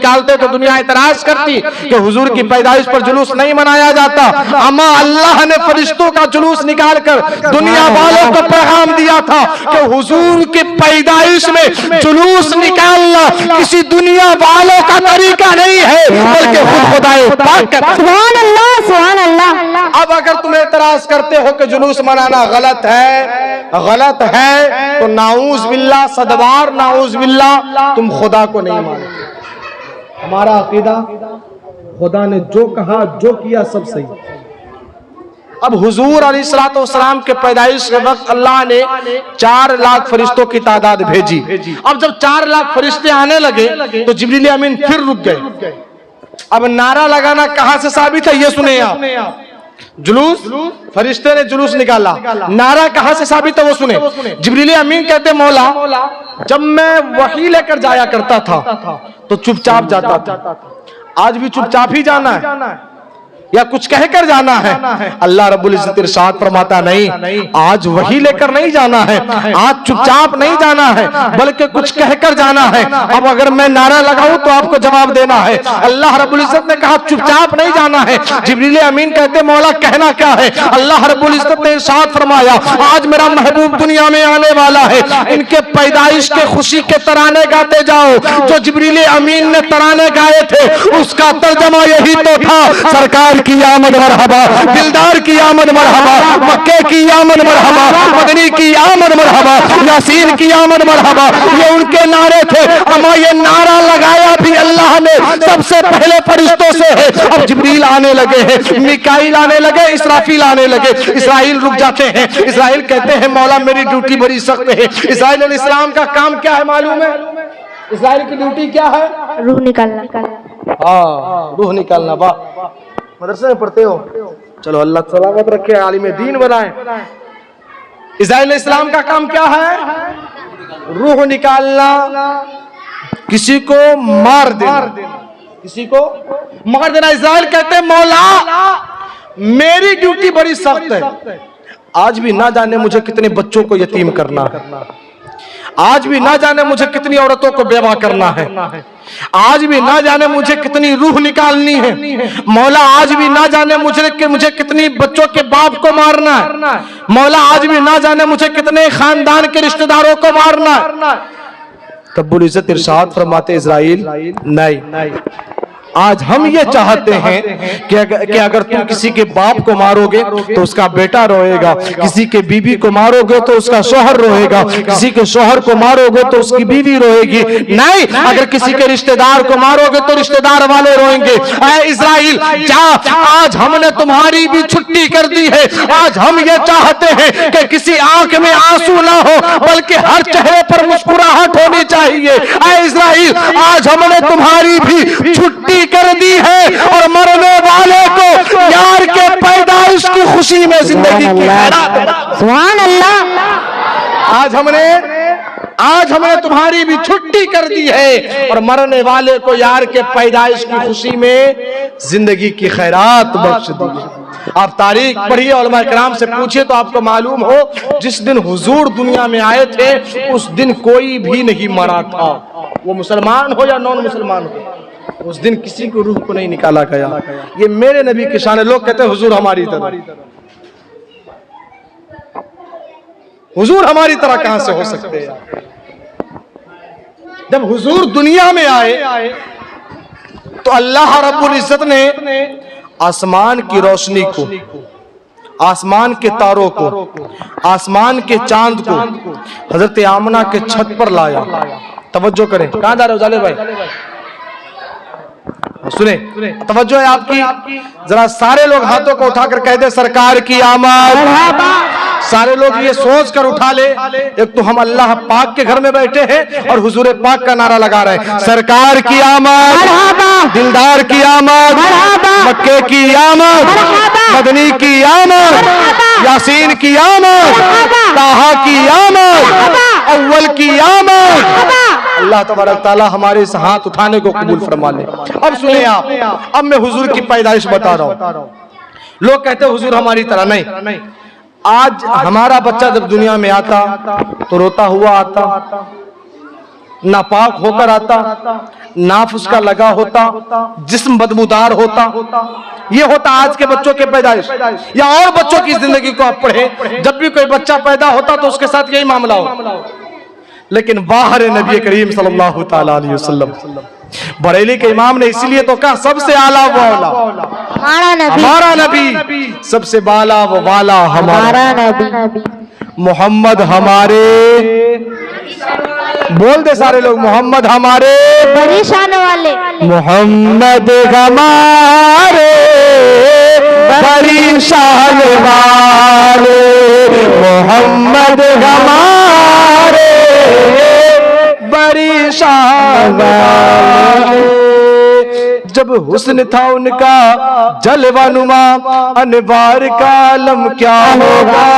نکالتے تو دنیا اعتراض کرتی کہ حضور کی پیدائش پر جلوس نہیں منایا جاتا، اما اللہ نے فرشتوں کا جلوس نکال کر دنیا والوں کو پیغام دیا تھا کہ حضور کی پیدائش میں جلوس نکالنا کسی دنیا والوں کا طریقہ نہیں ہے بلکہ خود خدائے پاک کا۔ سبحان اللہ سبحان اللہ۔ اب اگر تم اعتراض کرتے ہو کہ جلوس منانا غلط ہے تو نعوذ باللہ، صدبار نعوذ باللہ، تم خدا کو نہیں مانتے۔ ہمارا عقیدہ خدا نے جو کہا جو کیا سب صحیح۔ اب حضور علیہ الصلوۃ والسلام کے پیدائش کے وقت اللہ نے 4 لاکھ فرشتوں کی تعداد بھیجی۔ اب جب 4 لاکھ فرشتے آنے لگے تو جبریل امین پھر رک گئے۔ اب نعرہ لگانا کہاں سے ثابت ہے یہ سنیں آپ۔ جلوس، فرشتے نے جلوس نکالا، نعرہ کہاں سے ثابت ہے وہ سنیں۔ جبریل امین کہتے مولا جب میں وحی لے کر جایا کرتا تھا تو چپ چاپ جاتا تھا، آج بھی چپ چاپ ہی جانا ہے یا کچھ کہہ کر جانا ہے؟ اللہ رب العزت ارشاد فرماتا نہیں، آج وحی لے کر نہیں جانا ہے، آج چپ چاپ نہیں جانا ہے بلکہ کچھ کہہ کر جانا ہے۔ اب اگر میں نعرہ لگاؤں تو آپ کو جواب دینا ہے۔ اللہ رب العزت نے کہا چپ چاپ نہیں جانا ہے۔ جبریل امین کہتے مولا کہنا کیا ہے؟ اللہ رب العزت نے ارشاد فرمایا آج میرا محبوب دنیا میں آنے والا ہے، ان کے پیدائش کے خوشی کے ترانے گاتے جاؤ۔ جو جبریل امین نے ترانے گائے تھے اس کا ترجمہ یہی تو تھا، سرکار کی آمد مرحبا، دلدار کی آمد مرحبا، مکے کی آمد مرحبا، مدنی کی آمد مرحبا، یاسین کی آمد مرحبا، یہ ان کے نعرے تھے۔ اما یہ نعرہ لگایا بھی اللہ نے سب سے پہلے فرشتوں سے ہے۔ اب جبریل آنے لگے ہیں، میکائیل آنے لگے، اسرافیل آنے لگے۔ اسرائیل رک جاتے ہیں، اسرائیل کہتے ہیں مولا میری ڈیوٹی بڑی سخت ہے۔ اسرائیل علیہ السلام کا کام کیا ہے معلوم ہے؟ اسرائیل کی ڈیوٹی کیا ہے؟ روح نکالنا۔ روح نکالنا۔ واہ، مدرسے میں پڑھتے ہو؟ چلو اللہ سلامت رکھے، عالم دین بنائے۔ اسرائیل علیہ السلام کا کام کیا ہے؟ روح نکالنا، کسی کو مار دینا، کسی کو مار دینا۔ اسرائیل کہتے مولا میری ڈیوٹی بڑی سخت ہے، آج بھی نہ جانے مجھے کتنے بچوں کو یتیم کرنا ہے، آج بھی نہ جانے مجھے کتنی عورتوں کو بیوہ کرنا ہے، آج بھی نہ جانے مجھے کتنی روح نکالنی ہے مولا، آج بھی نہ جانے مجھے کتنی بچوں کے باپ کو مارنا ہے مولا، آج بھی نہ جانے مجھے کتنے خاندان کے رشتہ داروں کو مارنا ہے۔ رب العزت ارشاد فرماتے اسرائیل نہیں، آج ہم یہ چاہتے ہیں کہ اگر تم کسی کے باپ کو مارو گے تو اس کا بیٹا روئے گا، کسی کے بیوی کو مارو گے تو اس کا شوہر روئے گا، کسی کے شوہر کو مارو گے تو اس کی بیوی روئے گی، نہیں، اگر کسی کے رشتہ دار کو مارو گے تو رشتہ دار والے روئیں گے۔ اے اسرائیل جا، آج ہم نے تمہاری بھی چھٹی کر دی ہے، آج ہم یہ چاہتے ہیں کہ کسی آنکھ میں آنسو نہ ہو بلکہ ہر چہرے پر مسکراہٹ ہونی چاہیے۔ اے اسرائیل آج ہم نے تمہاری بھی چھٹی کر دی ہے اور مرنے والے کو یار کے پیدائش کی خوشی میں زندگی کی خیرات۔ سبحان اللہ۔ آج ہم نے تمہاری بھی چھٹی کر دی ہے اور مرنے والے کو یار کے پیدائش کی خوشی میں زندگی کی خیرات بخش دی ہے۔ آپ تاریخ پڑھیے، علماء کرام سے پوچھئے تو آپ کو معلوم ہو جس دن حضور دنیا میں آئے تھے اس دن کوئی بھی نہیں مرا تھا، وہ مسلمان ہو یا نون مسلمان ہو، اس دن کسی کو روح کو نہیں نکالا گیا۔ یہ میرے نبی کی شان ہے۔ لوگ کہتے ہیں حضور ہماری طرح، حضور ہماری طرح کہاں سے ہو سکتے ہیں؟ جب حضور دنیا میں آئے تو اللہ رب العزت نے آسمان کی روشنی کو، آسمان کے تاروں کو، آسمان کے چاند کو حضرت آمنہ کے چھت پر لایا۔ توجہ کریں، کہاں جا رہے ہو جالے بھائی؟ سنیں، توجہ ہے آپ کی، ذرا سارے لوگ ہاتھوں کو اٹھا کر کہہ دیں سرکار کی آمد۔ سارے لوگ یہ سوچ کر اٹھا لے، ایک تو ہم اللہ پاک کے گھر میں بیٹھے ہیں اور حضور پاک کا نعرہ لگا رہے ہیں، سرکار کی آمد، دلدار کی آمد، مکے کی آمد، مدنی کی آمد، یاسین کی آمد، طٰہٰ کی آمد، اول کی آمد۔ اللہ تبارک تعالیٰ ہمارے اس ہاتھ اٹھانے کو قبول فرما لے۔ اب سنیں آپ، اب میں حضور کی پیدائش بتا رہا ہوں۔ لوگ کہتے ہیں حضور ہماری طرح نہیں، آج ہمارا بچہ جب دنیا میں آتا تو روتا ہوا آتا، ناپاک ہو کر آتا، नाफ उसका लगा होता, जिस्म बदबूदार होता। ये होता आज के बच्चों के पैदाइश। या और बच्चों की जिंदगी को आप पढ़े, जब भी कोई बच्चा पैदा होता तो उसके साथ यही मामला हो। लेकिन बाहर नबी करीम सल्लल्लाहु ताला अलैहि वसल्लम, बरेली के इमाम ने इसीलिए तो कहा सबसे आला वो आला हमारा नबी, सबसे बाला वो वाला हमारा नबी। मोहम्मद हमारे, बोल दे सारे लोग, मोहम्मद हमारे बड़ी शान वाले, मोहम्मद हमारे बड़ी शान वाले, मोहम्मद हमारे बड़ी शान वाले। जब हुस्न था उनका जलवा नुमा, अनवार का आलम क्या होगा।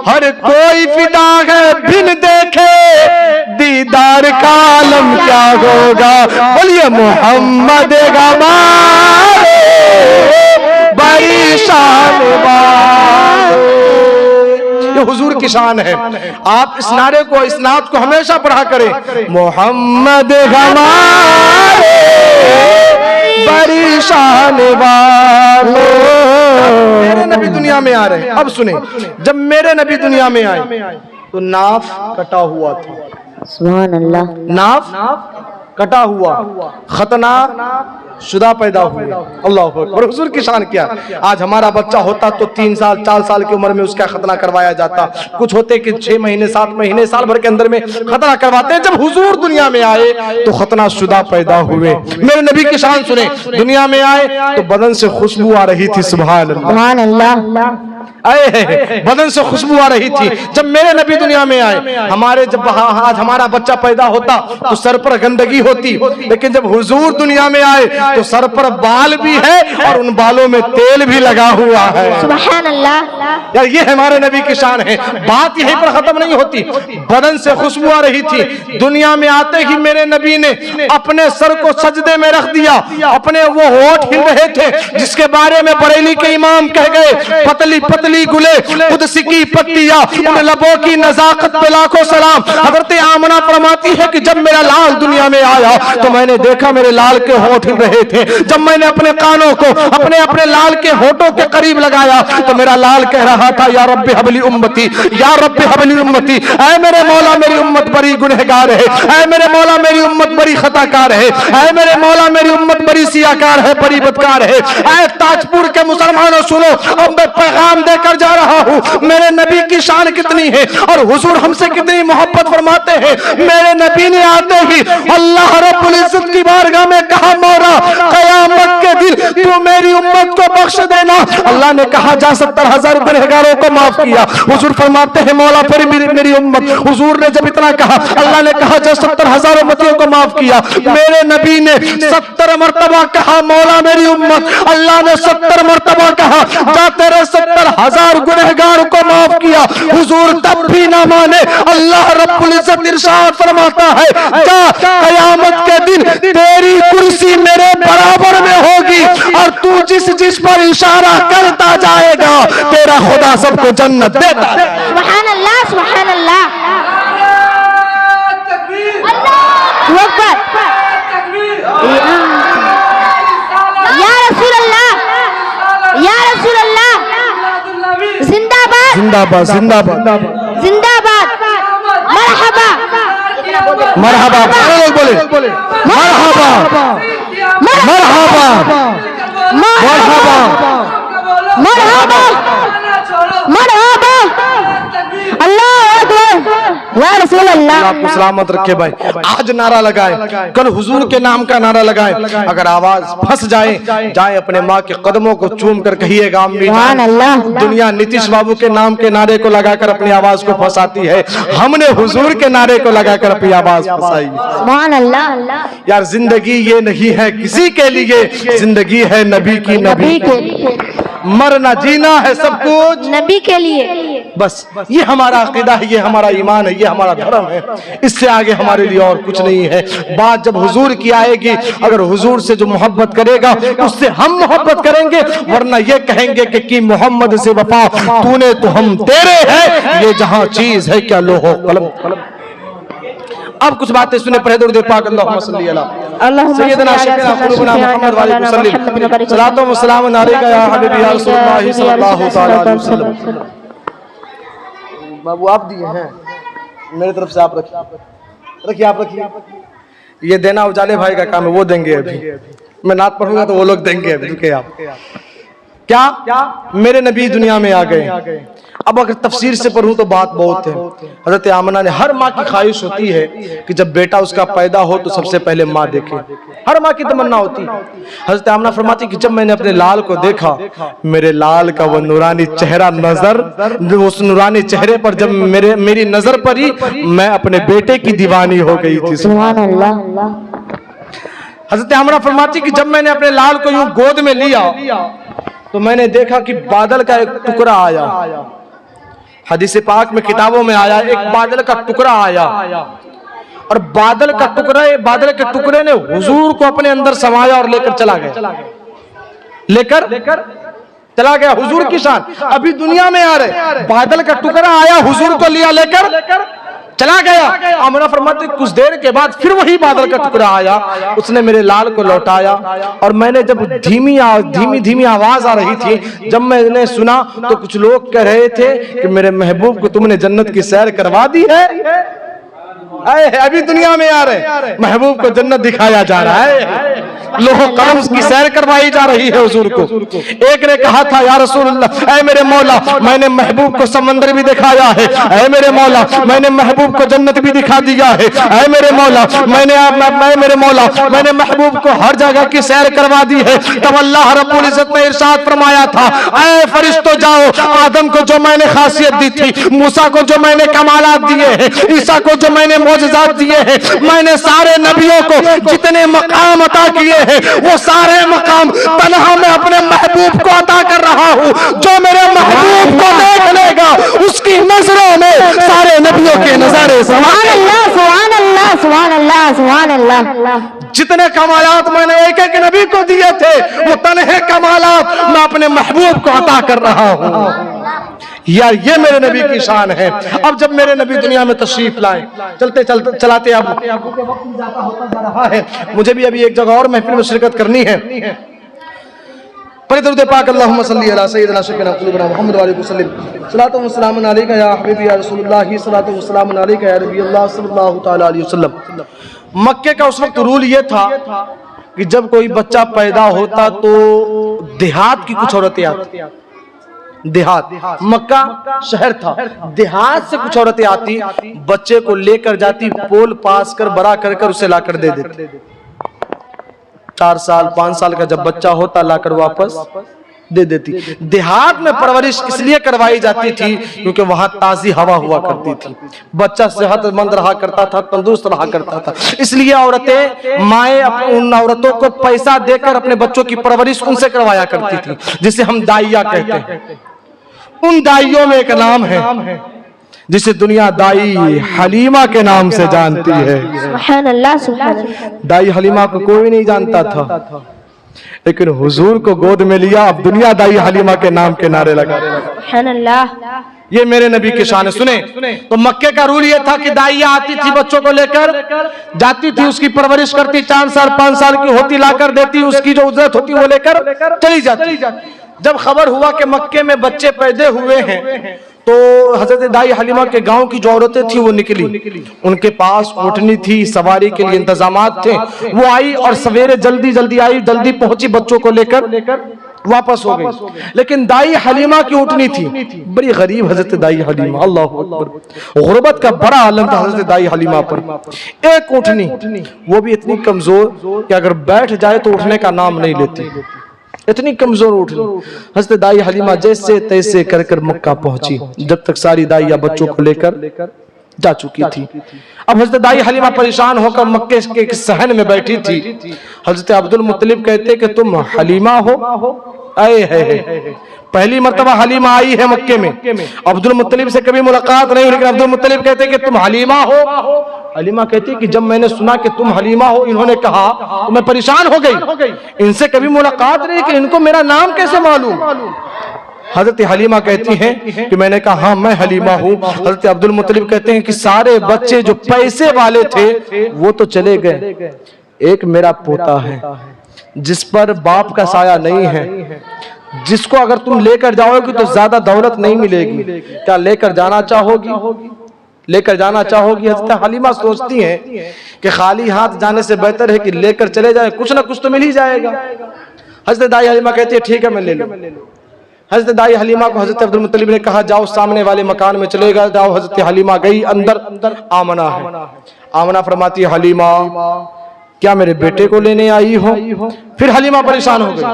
हर कोई फिदा है बिन देखे, दीदार का आलम क्या होगा। बोलिए मोहम्मद हमारे बड़ी शान वाले। ये हुजूर की शान है। आप इस नारे को, इस नात को हमेशा पढ़ा करें, मोहम्मद हमारे बड़ी शान वाले। मेरे नबी दुनिया में आ रहे हैं। अब सुने, जब मेरे नबी दुनिया में आए तो नाफ कटा हुआ था। सुभान अल्लाह। नाफ कटा हुआ, खतना शुदा पैदा हुए। अल्लाह अकबर। हुजूर की शान क्या। आज हमारा बच्चा होता तो 3 साल 4 साल की उम्र में उसका खतना करवाया जाता। कुछ होते कि 6 महीने 7 महीने साल भर के अंदर में खतना करवाते हैं। जब हुजूर दुनिया में आए तो खतना शुदा पैदा हुए। मेरे नबी की शान सुने, दुनिया में आए तो बदन से खुशबू आ रही थी। सुभान अल्लाह। बदन से खुशबू आ रही थी। जब मेरे नबी दुनिया में आए, हमारे जब आज हमारा बच्चा पैदा होता तो सर पर गंदगी होती, लेकिन जब हुजूर दुनिया में आए तो सर पर बाल भी है और उन बालों में तेल भी लगा हुआ है। सुभान अल्लाह। यार ये हमारे नबी की शान है। बात यहीं पर खत्म नहीं होती। बदन से खुशबू आ रही थी। दुनिया में आते ही मेरे नबी ने अपने सर को सजदे में रख दिया। अपने वो होठ हिल रहे थे जिसके बारे में बरेली के इमाम कह गए, पतली पतली गुले कुदसी की पत्तियां, उन लबों की नजाकत पे लाखों सलाम। हजरत आमना फरमाती है कि जब मेरा लाल दुनिया में आया तो मैंने देखा मेरे लाल के होठ हिल रहे थे। जब मैंने अपने कानों को अपने अपने लाल के होठों के करीब लगाया तो मेरा लाल कह रहा था, या रब्बी हबली उम्मती, या रब्बी हबली उम्मती। ऐ मेरे मौला मेरी उम्मत बड़ी गुनहगार है। ऐ मेरे मौला मेरी उम्मत बड़ी खताकार है। ऐ मेरे मौला मेरी उम्मत बड़ी सियाकार है, बड़ी बदकार है। ऐ ताजपुर के मुसलमानों सुनो, अब मैं पैगाम देकर जा रहा हूँ। मेरे नबी की शान कितनी है और हुजूर हमसे कितनी मोहब्बत फरमाते हैं। मेरे नबी ने आते ही अल्लाह रब्बुल इज्जत की बारगाह में कहा, मौला क़यामत के दिन तू मेरी उम्मत को बख्श देना। अल्लाह ने कहा, जा 70,000 गुनहगारों को माफ किया। हुजूर फरमाते हैं, मौला फिर मेरी उम्मत। हुजूर ने जब इतना कहा, अल्लाह ने कहा, जा 70,000 उम्मतियों को माफ किया। मेरे नबी ने 70 मरतबा कहा, मौला मेरी उम्मत। अल्लाह ने 70 मरतबा कहा, जा तेरे 70,000 गुनहगार को माफ किया। हुजूर तब भी ना माने। अल्लाह रब्बुल इज्जत इरशाद फरमाता है, जा क़यामत के दिन तेरी कुर्सी मेरे बराबर में होगी और तू जिस जिस पर इशारा करता जाएगा तेरा खुदा सबको जन्नत देता है। सुभान अल्लाह। सुभान अल्लाह। अल्लाहू अकबर। या रसूल अल्लाह, या रसूल अल्लाह। जिंदाबाद जिंदाबाद जिंदाबाद जिंदाबाद। मरहबा मरहबा। सारे लोग बोले मरहबा मरहबा मरहबा मरहबा मरहबा। अल्लाह अकबर। या रसूल अल्लाह। आपको सलामत रखे भाई। आज नारा लगाए, कल हुजूर के नाम का नारा लगाए। अगर आवाज फंस जाए अपने माँ के कदमों को चूम कर कहिएगा, अम्मी जान। दुनिया नीतीश बाबू के नाम के नारे को लगाकर अपनी आवाज को फंसाती है, हमने हुजूर के नारे को लगाकर अपनी आवाज फंसाई। सुभान अल्लाह। यार जिंदगी ये नहीं है किसी के लिए, जिंदगी है नबी की, नबी के लिए। मरना जीना है सब कुछ नबी के लिए। बस ये हमारा अकीदा है, ये हमारा ईमान है, ये हमारा धर्म है। इससे आगे हमारे लिए और कुछ नहीं है। बात जब हुजूर की आएगी, अगर हुजूर से जो मोहब्बत करेगा उससे हम मोहब्बत करेंगे, वरना ये कहेंगे कि मोहम्मद से वफा तूने तो हम तेरे हैं, ये जहां चीज है क्या लोहो कलम। اب کچھ باتیں سنے پڑھے درود پاک اللہم صلی اللہ سیدنا شفیعنا قلوبنا محمد وعلیہ وسلم صلاۃ و سلام علیک یا حبیبی یا رسول اللہ صلی اللہ تعالی علیہ وسلم. بابو آپ دیے ہیں میری طرف سے، آپ رکھیے آپ رکھیے. یہ دینا اجالے بھائی کا کام ہے، وہ دیں گے ابھی. میں نعت پڑھوں گا تو وہ لوگ دیں گے ابھی. رکے آپ. کیا میرے نبی دنیا میں آ گئے. اب اگر تفسیر سے پڑھوں تو بات بہت ہے. حضرت آمنہ نے، ہر ماں کی خواہش ہوتی ہے کہ جب بیٹا اس کا پیدا ہو تو سب سے پہلے ماں دیکھے. ہر ماں کی تمنا ہوتی. حضرت آمنہ فرماتی کہ جب میں نے اپنے لال کو دیکھا، میرے لال کا وہ نورانی چہرہ نظر، اس نورانی چہرے پر جب میری نظر پڑی، میں اپنے بیٹے کی دیوانی ہو گئی تھی. سبحان اللہ. حضرت آمنہ فرماتی کہ جب میں نے اپنے لال کو یوں گود میں لیا تو میں نے دیکھا کہ بادل کا ایک ٹکڑا آیا. حدیث پاک میں کتابوں میں آیا ایک بادل کا ٹکڑا آیا، اور بادل کے ٹکڑے نے حضور کو اپنے اندر سمایا اور لے کر چلا گیا. حضور کی شان ابھی دنیا میں آ رہے، بادل کا ٹکڑا آیا، حضور کو لیا، لے کر چلا گیا. آمنہ فرماتے کچھ دیر کے بعد پھر وہی بادل کا ٹکڑا آیا، اس نے میرے لال کو لوٹایا. اور میں نے جب دھیمی آواز آ رہی تھی، جب میں نے سنا تو کچھ لوگ کہہ رہے تھے کہ میرے محبوب کو تم نے جنت کی سیر کروا دی ہے. ابھی دنیا میں آ رہے، محبوب کو جنت دکھایا جا رہا ہے، لوہ قلم کی سیر کروائی جا رہی ہے حضور کو. ایک نے کہا تھا یا رسول اللہ، اے میرے مولا میں نے محبوب کو سمندر بھی دکھایا ہے، اے میرے مولا میں نے محبوب کو جنت بھی دکھا دیا ہے، اے میرے مولا میں نے محبوب کو ہر جگہ کی سیر کروا دی ہے. تب اللہ رب العزت نے ارشاد فرمایا تھا، اے فرشتوں جاؤ، آدم کو جو میں نے خاصیت دی تھی، موسیٰ کو جو میں نے کمالات دیے ہیں، عیسیٰ کو جو میں نے معجزات دیے ہیں، میں نے سارے نبیوں کو جتنے مقام عطا کیے ہیں، وہ سارے مقام تنہا میں اپنے محبوب کو عطا کر رہا ہوں. جو میرے محبوب کو دیکھ لے گا اس کی نظروں میں سارے نبیوں کے نظارے. سبحان اللہ سبحان اللہ سبحان اللہ سبحان اللہ. جتنے کمالات میں نے ایک ایک نبی کو دیے تھے، وہ تنہے کمالات میں اپنے محبوب کو عطا کر رہا ہوں. یار یہ میرے نبی کی شان ہے. اب جب میرے نبی دنیا میں تشریف لائے، چلاتے اب ہوتا جا رہا ہے. مجھے بھی ابھی ایک جگہ اور محفل میں شرکت کرنی ہے. پڑھیں درود پاک اللہم صلی علی سیدنا شفیعنا قلوبنا محمد وعلیہ وسلم صلاۃ و سلام علیک یا حبیبی یا رسول اللہ صلاۃ و سلام علیک یا نبی اللہ صلی اللہ تعالی علیہ وسلم. مکے کا اس وقت رول یہ تھا کہ جب کوئی بچہ پیدا ہوتا تو دیہات کی کچھ عورتیں آتی. دیہات، مکہ شہر تھا، دیہات سے کچھ عورتیں آتی، بچے کو لے کر جاتی، پول پاس کر بڑا کر اسے لا کر دے دیتی. 4 سال 5 سال کا جب بچہ ہوتا لا کر واپس دے دیتی. دیہات میں پرورش اس لیے کروائی جاتی تھی کیونکہ وہاں تازی ہوا ہوا کرتی تھی، بچہ صحت مند رہا کرتا تھا، تندرست رہا کرتا تھا. اس لیے عورتیں، مائیں ان عورتوں کو پیسہ دے کر اپنے بچوں کی پرورش ان سے کروایا کرتی تھی، جسے ہم دائیا کہتے ہیں. ان دائیوں میں ایک نام ہے جسے دنیا دائی حلیمہ کے نام سے جانتی ہے. سبحان اللہ سبحان اللہ. دائی حلیمہ کو کوئی نہیں جانتا تھا، لیکن حضور کو گود میں لیا، اب دنیا دائی حلیمہ کے نام کے نعرے لگا. سبحان اللہ. یہ میرے نبی کی شان ہے. سنیں تو مکے کا رول یہ تھا کہ دائیاں آتی تھی، بچوں کو لے کر جاتی تھی، اس کی پرورش کرتی، 4 سال 5 سال کی ہوتی لا کر دیتی، اس کی جو اجرت ہوتی وہ لے کر چلی جاتی. جب خبر ہوا کہ مکے میں بچے پیدا ہوئے ہیں تو حضرت دائی حلیمہ کے گاؤں کی جو عورتیں تھیں وہ نکلی. ان کے پاس اونٹنی تھی، سواری کے لیے انتظامات تھے. وہ آئی اور سویرے جلدی آئی، جلدی پہنچی، بچوں کو لے کر واپس ہو گئی. لیکن دائی حلیمہ کی اونٹنی تھی بڑی غریب. حضرت دائی حلیمہ، اللہ اکبر، غربت کا بڑا عالم تھا حضرت دائی حلیمہ پر. ایک اونٹنی، وہ بھی اتنی کمزور کہ اگر بیٹھ جائے تو اٹھنے کا نام نہیں لیتی، اتنی کمزور اٹھنی. حضرت دائی حلیمہ جیسے تیسے کر کر مکہ پہنچی، جب تک ساری دائیاں بچوں کو لے کر جا چکی تھی. اب حضرت دائی حلیمہ پریشان ہو کر مکے کے ایک صحن میں بیٹھی تھی. حضرت عبد المطلب کہتے کہ تم حلیمہ ہو؟ اے ہے پہلی مرتبہ حلیمہ آئی ہے مکے میں، عبد المطلب سے کبھی ملاقات نہیں، لیکن عبد المطلب کہتے کہ تم حلیمہ ہو؟ حلیمہ کہتی کہ جب میں نے سنا کہ تم حلیمہ ہو، انہوں نے کہا تو میں پریشان ہو گئی. ان سے کبھی ملاقات نہیں کہ ان کو میرا نام کیسے معلوم. حضرت حلیمہ کہتی ہیں کہ میں نے کہا ہاں میں حلیمہ ہوں. حضرت عبد المطلب کہتے ہیں کہ سارے بچے جو پیسے والے تھے وہ تو چلے گئے, ایک میرا پوتا ہے جس پر باپ کا سایہ نہیں ہے, جس کو اگر تم لے کر جاؤ گی تو زیادہ دولت نہیں ملے گی, کیا لے کر جانا چاہو گی؟ لے کر جانا چاہو گی؟ حضرت حلیمہ سوچتی ہیں کہ خالی ہاتھ جانے سے بہتر ہے کہ لے کر چلے جائے, کچھ نہ کچھ تو مل ہی جائے گا. حضرت دائی حلیمہ کہتی ہے ٹھیک ہے میں لے لوں. حضرت دائی حلیمہ کو حضرت عبد المطلب نے کہا جاؤ سامنے والے مکان میں چلے گا جاؤ. حضرت حلیمہ گئی, اندر آمنہ ہے. آمنہ فرماتی ہے حلیمہ کیا میرے بیٹے کو لینے آئی ہو؟ پھر حلیمہ پریشان ہو گئی,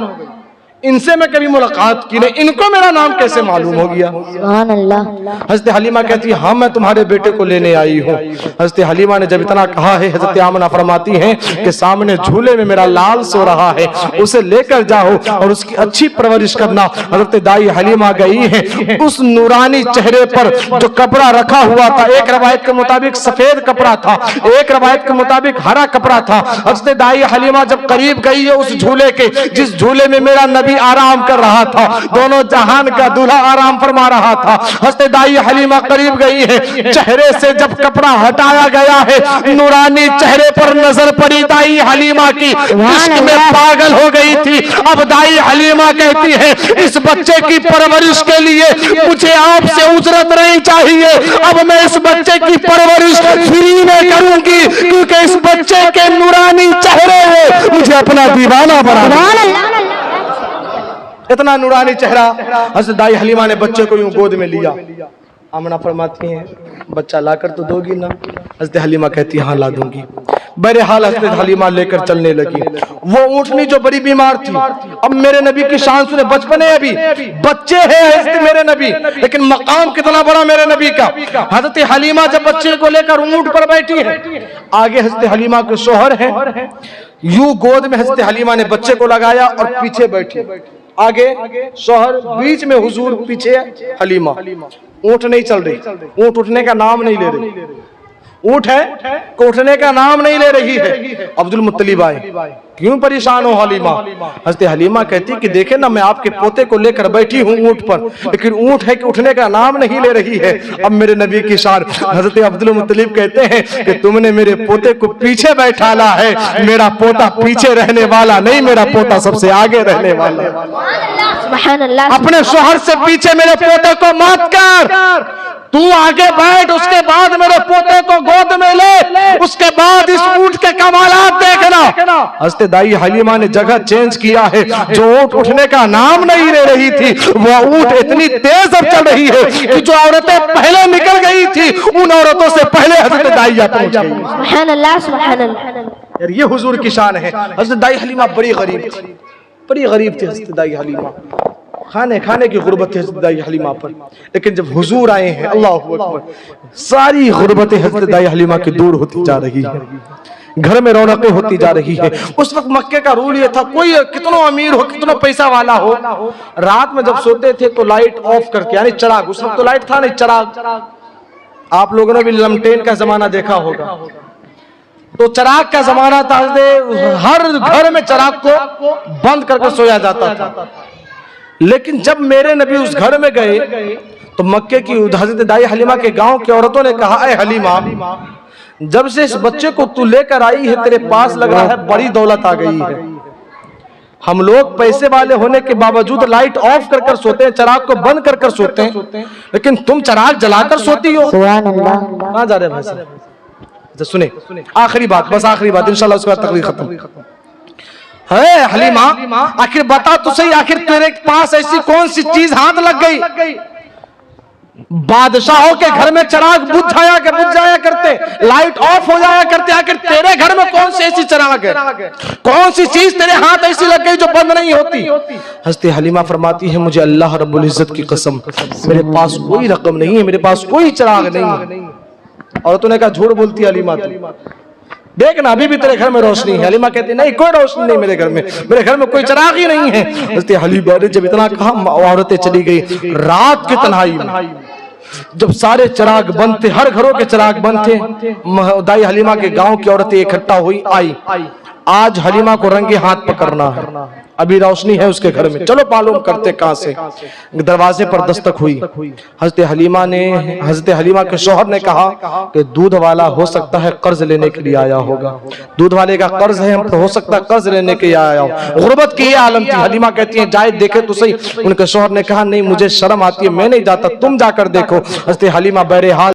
ان سے میں کبھی ملاقات کی نہیں, ان کو میرا نام کیسے معلوم ہو گیا؟ سبحان اللہ. حضرت حلیمہ کہتی ہے ہاں میں تمہارے بیٹے کو لینے آئی ہوں. حضرت حلیمہ نے جب اتنا کہا ہے, حضرت آمنہ فرماتی ہیں کہ سامنے جھولے میں میرا لال سو رہا ہے, اسے لے کر جاؤ اور اس کی اچھی پرورش کرنا. حضرت دائی حلیمہ گئی ہے, اس نورانی چہرے پر جو کپڑا رکھا ہوا تھا, ایک روایت کے مطابق سفید کپڑا تھا, ایک روایت کے مطابق ہرا کپڑا تھا. حضرت دائی حلیمہ جب قریب گئی ہے اس جھولے کے جس جھولے میں میرا نبی آرام کر رہا تھا, دونوں جہان کا دولہا آرام فرما رہا تھا, حضرت دائی حلیمہ قریب گئی ہے, چہرے سے جب کپڑا ہٹایا گیا ہے نورانی چہرے پر نظر پڑی دائی حلیمہ کی, عشق میں پاگل ہو گئی تھی. اب دائی حلیمہ کہتی ہے اس بچے کی پرورش کے لیے مجھے آپ سے اجرت نہیں چاہیے, اب میں اس بچے کی پرورش فری میں کروں گی کیونکہ اس بچے کے نورانی چہرے میں مجھے اپنا دیوانہ بنا دیا. اتنا نورانی چہرہ. حضرت دائی حلیمہ نے بچے کو یوں گود میں لیا. آمنہ فرماتی ہیں بچہ لا کر تو دو گی نا؟ حضرت حلیمہ کہتی ہاں لا دوں گی. بہرحال حضرت حلیمہ لے کر چلنے لگی. وہ اونٹنی جو بڑی بیمار تھی, اب میرے نبی کی شان سنے, بچپنے ابھی بچے ہیں حضرت میرے نبی, لیکن مقام کتنا بڑا میرے نبی کا. حضرت حلیمہ جب بچے کو لے کر اونٹ پر بیٹھی ہے, آگے حضرت حلیمہ کے شوہر ہیں, یوں گود میں حضرت حلیمہ نے بچے کو لگایا اور پیچھے بیٹھی, آگے شوہر, بیچ میں حضور, پیچھے حلیمہ. اونٹ نہیں چل رہی, اونٹ اٹھنے کا نام نہیں لے رہی, اونٹ ہے کہ اٹھنے کا نام نہیں لے رہی ہے. عبد المطلب آئے, کیوں پریشان ہو حلیمہ؟ حضرت حلیمہ کہتی کہ دیکھیں نا میں آپ کے پوتے کو لے کر بیٹھی ہوں اونٹ پر, لیکن اونٹ ہے کہ اٹھنے کا نام نہیں لے رہی ہے. اب میرے نبی کی شان. حضرت عبد المطلب کہتے ہیں کہ تم نے میرے پوتے کو پیچھے بیٹھانا ہے, میرا پوتا پیچھے رہنے والا نہیں, میرا پوتا سب سے آگے رہنے والا. سبحان اللہ. اپنے شوہر سے پیچھے میرے پوتے کو مت کر, تو آگے بیٹھ, اس کے بعد میرے پوتے کو گود میں لے, اس کے بعد اس اونٹ کے کمالات دیکھنا. حضرت دائی حلیمہ نے جگہ چینج کیا ہے, جو اونٹ اٹھنے کا نام نہیں لے رہی تھی وہ اونٹ اتنی تیز اب چل رہی ہے کہ جو عورتیں پہلے نکل گئی تھی ان عورتوں سے پہلے حضرت دائی پہنچ گئی. سبحان اللہ. سبحان اللہ. یار یہ حضور کی شان ہے. حضرت دائی حلیمہ بڑی غریب تھی, بڑی غریب تھی حضرت دائی حلیمہ, کھانے کی غربت تھی حضرت دائی حلیمہ پر, لیکن جب حضور آئے ہیں اللہ اکبر ساری غربتیں حضرت دائی حلیمہ کی دور ہوتی جا رہی ہے, گھر میں رونقیں ہوتی جا رہی ہے. اس وقت مکے کا رول یہ تھا, کوئی کتنا امیر ہو کتنا پیسہ والا ہو, رات میں جب سوتے تھے تو لائٹ آف کر کے, یعنی چراغ, اس وقت تو لائٹ تھا نہیں, چراغ. آپ لوگوں نے بھی لمٹین کا زمانہ دیکھا ہوگا, تو چراغ کا زمانہ تھا, ہر گھر میں چراغ کو بند کر کے سویا جاتا تھا. لیکن جب میرے نبی اس گھر میں گئے تو مکے کی حضرت دائی حلیمہ کے گاؤں کی عورتوں نے کہا اے حلیمہ جب سے اس بچے کو تو لے کر آئی ہے تیرے پاس لگ رہا ہے بڑی دولت آ گئی ہے. ہم لوگ پیسے والے ہونے کے باوجود لائٹ آف کر کر سوتے ہیں, چراغ کو بند کر کر سوتے ہیں, لیکن تم چراغ جلا کر سوتی ہو. سبحان اللہ. کہاں جا رہے ہیں بھائی؟ سنیں آخری بات, بس آخری بات, انشاءاللہ اس کے بعد تقریر ختم. ہے حلیمہ آخر بتا تو صحیح, آخر تیرے پاس ایسی کون سی چیز ہاتھ لگ گئی؟ بادشاہوں کے گھر میں چراغ بجھ جایا کرتے, لائٹ آف ہو جایا کرتے, آخر تیرے گھر میں کون سی ایسی چراغ ہے, کون سی چیز تیرے ہاتھ ایسی لگ گئی جو بند نہیں ہوتی؟ حضرت حلیمہ فرماتی ہے مجھے اللہ رب العزت کی قسم میرے پاس کوئی رقم نہیں ہے, میرے پاس کوئی چراغ نہیں ہے. عورتوں نے کہا جھوٹ بولتی ہے حلیمہ, دیکھنا ابھی بھی تیرے گھر میں روشنی ہے. حلیمہ کہتی نہیں کوئی روشنی نہیں میرے گھر میں کوئی چراغ ہی نہیں ہے. حضرت حلیمہ نے جب اتنا کہا عورتیں چلی گئی. رات کی تنہائی میں جب سارے چراغ بند تھے, ہر گھروں کے چراغ بند تھے, دائی حلیمہ کے گاؤں کی عورتیں اکٹھا ہوئی, آج حلیمہ کو رنگے ہاتھ پکڑنا ہے، ابھی روشنی ہے اس کے گھر میں، چلو معلوم کرتے کہاں سے۔ دروازے پر دستک ہوئی، حضرت حلیمہ کے شوہر نے کہا کہ دودھ والا ہو سکتا ہے قرض لینے کے لیے آیا ہوگا، دودھ والے کا قرض ہے، ہو سکتا ہے قرض لینے کے لیے آیا ہو۔ غربت کی یہ عالم تھی، حلیمہ کہتی ہیں جائے دیکھے تو صحیح۔ ان کے شوہر نے کہا نہیں مجھے شرم آتی ہے، میں نہیں جاتا، تم جا کر دیکھو۔ حضرت حلیمہ بہرحال